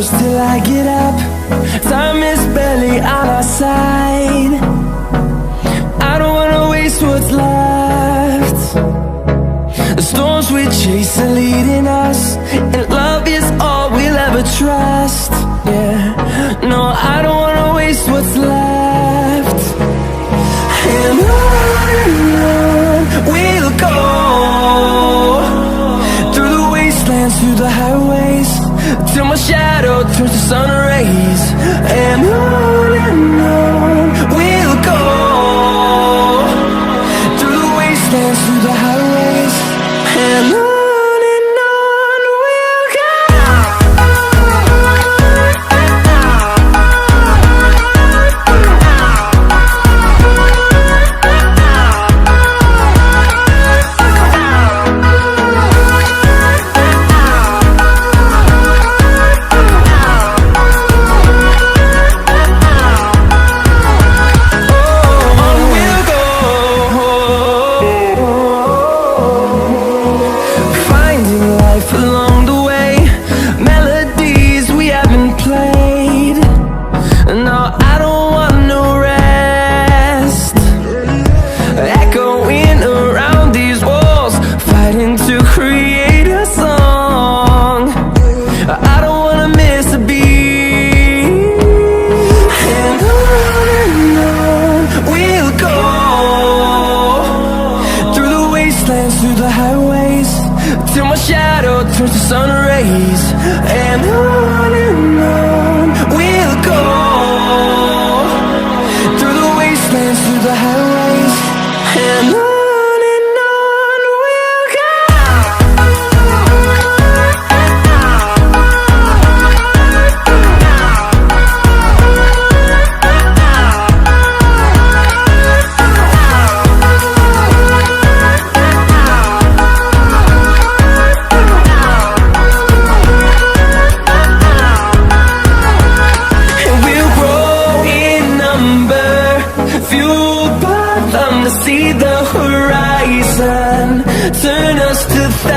hours till I get up. Time is barely on our side. I don't wanna waste what's left. The storms we chase are leading us, and love is all we'll ever trust. Yeah, no, I don't wanna waste what's left. And on we'll go, through the wastelands, through the highways, till my shadow turns to sun rays. And on we'll go, through the wastelands, through the highways, and on we'll go. Through the highways, till my shadow turns to sun rays. And on we'll go, through the wastelands, through the highways, and on we'll go. Fueled by them to see the horizon, turn us to thousands.